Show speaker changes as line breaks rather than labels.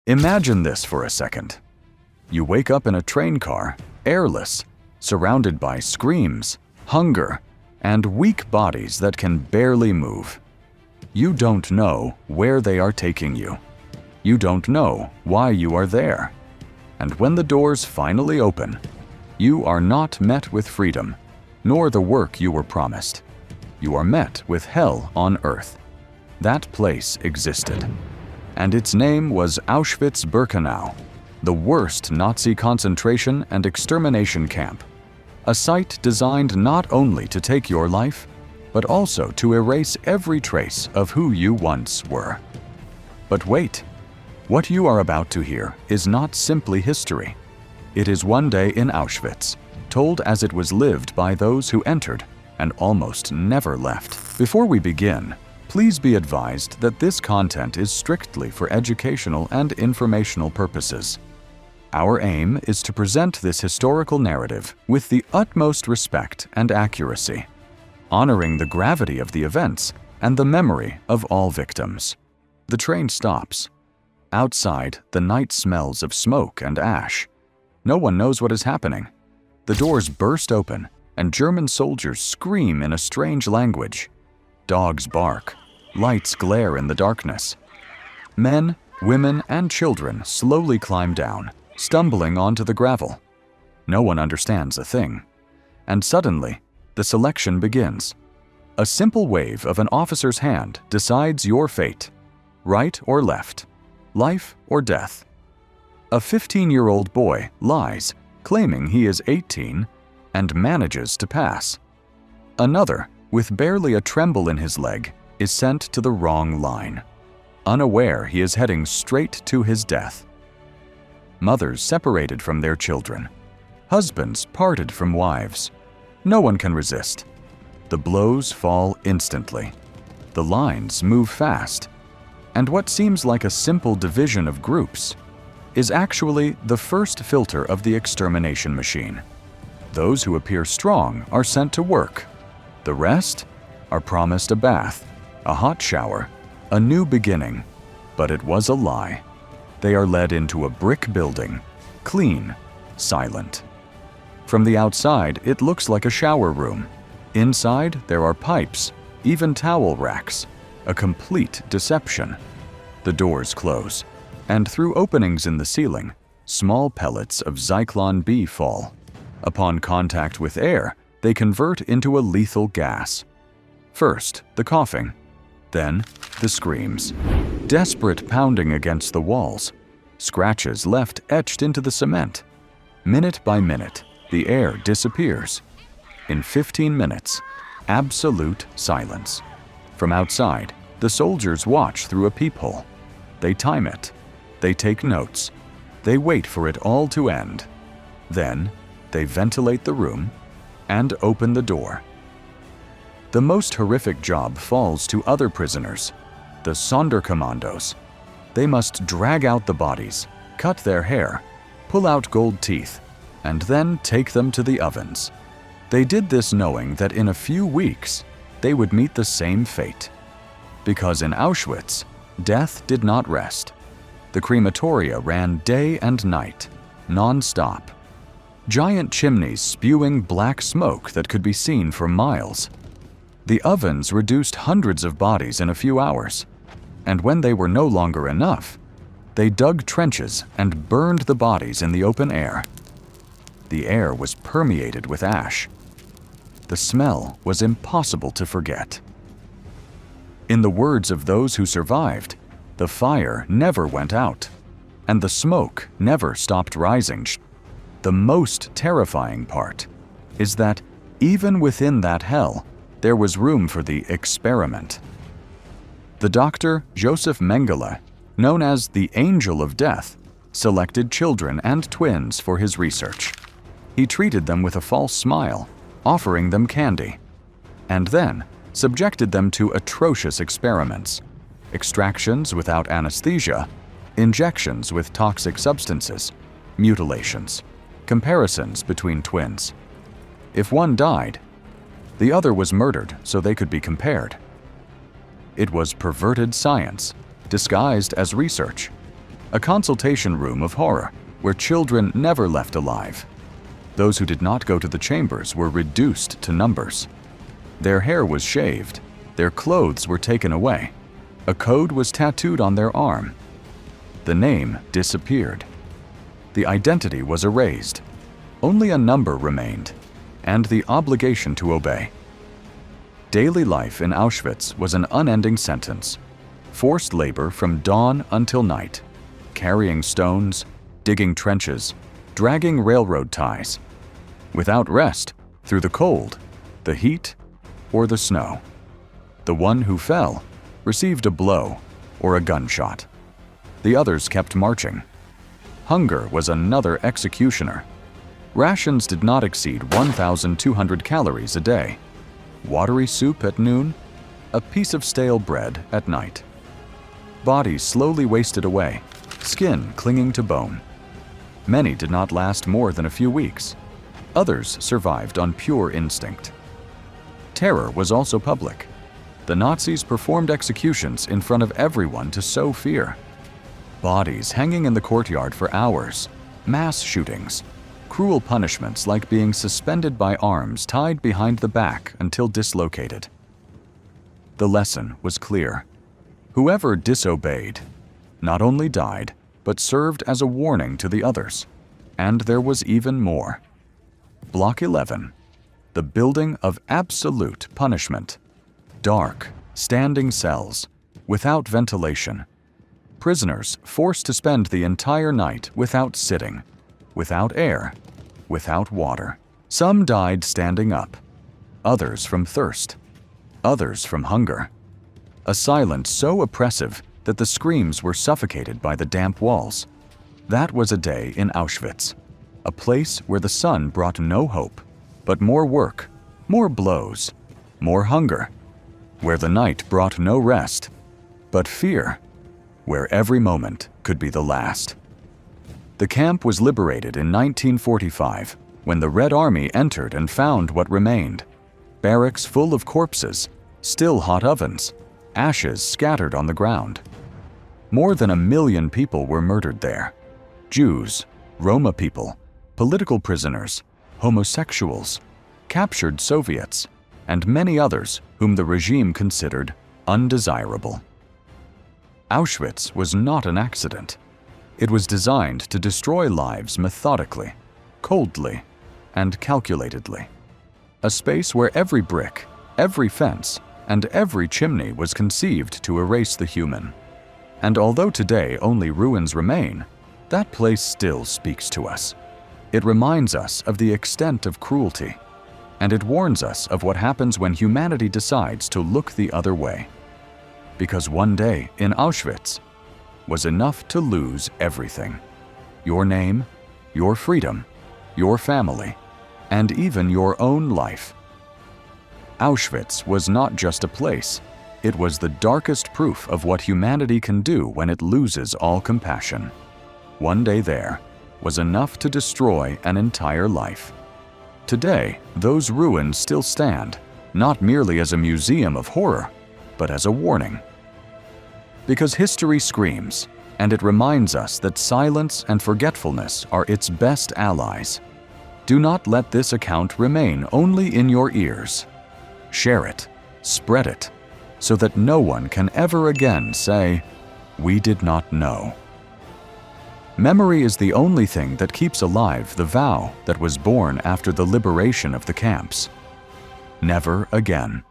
Imagine this for a second. You wake up in a train car, airless, surrounded by screams, hunger, and weak bodies that can barely move. You don't know where they are taking you. You don't know why you are there. And when the doors finally open, you are not met with freedom, nor the work you were promised. You are met with hell on earth. That place existed, and its name was Auschwitz-Birkenau, the worst Nazi concentration and extermination camp, a site designed not only to take your life, but also to erase every trace of who you once were. But wait, what you are about to hear is not simply history. It is one day in Auschwitz, told as it was lived by those who entered and almost never left. Before we begin, please be advised that this content is strictly for educational and informational purposes. Our aim is to present this historical narrative with the utmost respect and accuracy, honoring the gravity of the events and the memory of all victims. The train stops. Outside, the night smells of smoke and ash. No one knows what is happening. The doors burst open, and German soldiers scream in a strange language. Dogs bark. Lights glare in the darkness. Men, women, and children slowly climb down, stumbling onto the gravel. No one understands a thing. And suddenly, the selection begins. A simple wave of an officer's hand decides your fate. Right or left. Life or death. A 15-year-old boy lies, claiming he is 18, and manages to pass. Another, with barely a tremble in his leg, is sent to the wrong line, unaware he is heading straight to his death. Mothers separated from their children. Husbands parted from wives. No one can resist. The blows fall instantly. The lines move fast. And what seems like a simple division of groups is actually the first filter of the extermination machine. Those who appear strong are sent to work. The rest are promised a bath, a hot shower, a new beginning. But it was a lie. They are led into a brick building, clean, silent. From the outside, it looks like a shower room. Inside, there are pipes, even towel racks. A complete deception. The doors close, and through openings in the ceiling, small pellets of Zyklon B fall. Upon contact with air, they convert into a lethal gas. First, the coughing, then the screams. Desperate pounding against the walls, scratches left etched into the cement. Minute by minute, the air disappears. In 15 minutes, absolute silence. From outside, the soldiers watch through a peephole. They time it. They take notes. They wait for it all to end. Then, they ventilate the room and open the door. The most horrific job falls to other prisoners, the Sonderkommandos. They must drag out the bodies, cut their hair, pull out gold teeth, and then take them to the ovens. They did this knowing that in a few weeks, they would meet the same fate. Because in Auschwitz, death did not rest. The crematoria ran day and night, non-stop. Giant chimneys spewing black smoke that could be seen for miles. The ovens reduced hundreds of bodies in a few hours. And when they were no longer enough, they dug trenches and burned the bodies in the open air. The air was permeated with ash. The smell was impossible to forget. In the words of those who survived, the fire never went out, and the smoke never stopped rising. The most terrifying part is that even within that hell, there was room for the experiment. The doctor, Josef Mengele, known as the Angel of Death, selected children and twins for his research. He treated them with a false smile, offering them candy, and then subjected them to atrocious experiments, extractions without anesthesia, injections with toxic substances, mutilations, comparisons between twins. If one died, the other was murdered so they could be compared. It was perverted science, disguised as research. a consultation room of horror where children never left alive. Those who did not go to the chambers were reduced to numbers. Their hair was shaved, their clothes were taken away, a code was tattooed on their arm. The name disappeared. The identity was erased. Only a number remained, and the obligation to obey. Daily life in Auschwitz was an unending sentence. Forced labor from dawn until night, carrying stones, digging trenches, dragging railroad ties, without rest, through the cold, the heat, or the snow. The one who fell received a blow or a gunshot. The others kept marching. Hunger was another executioner. Rations did not exceed 1,200 calories a day. Watery soup at noon, a piece of stale bread at night. Bodies slowly wasted away, skin clinging to bone. Many did not last more than a few weeks. Others survived on pure instinct. Terror was also public. The Nazis performed executions in front of everyone to sow fear. Bodies hanging in the courtyard for hours, mass shootings, cruel punishments like being suspended by arms tied behind the back until dislocated. The lesson was clear. Whoever disobeyed not only died, but served as a warning to the others. And there was even more. Block 11, the building of absolute punishment. Dark, standing cells, without ventilation. Prisoners forced to spend the entire night without sitting, without air, without water. Some died standing up, others from thirst, others from hunger. A silence so oppressive that the screams were suffocated by the damp walls. That was a day in Auschwitz, a place where the sun brought no hope, but more work, more blows, more hunger, where the night brought no rest, but fear, where every moment could be the last. The camp was liberated in 1945 when the Red Army entered and found what remained. Barracks full of corpses, still hot ovens, ashes scattered on the ground. More than 1 million people were murdered there. Jews, Roma people, political prisoners, homosexuals, captured Soviets, and many others whom the regime considered undesirable. Auschwitz was not an accident. It was designed to destroy lives methodically, coldly, and calculatedly. A space where every brick, every fence, and every chimney was conceived to erase the human. And although today only ruins remain, that place still speaks to us. It reminds us of the extent of cruelty, and it warns us of what happens when humanity decides to look the other way. Because one day in Auschwitz was enough to lose everything. Your name, your freedom, your family, and even your own life. Auschwitz was not just a place, it was the darkest proof of what humanity can do when it loses all compassion. One day there was enough to destroy an entire life. Today, those ruins still stand, not merely as a museum of horror, but as a warning. Because history screams, and it reminds us that silence and forgetfulness are its best allies. Do not let this account remain only in your ears. Share it, spread it, so that no one can ever again say, "We did not know." Memory is the only thing that keeps alive the vow that was born after the liberation of the camps. Never again.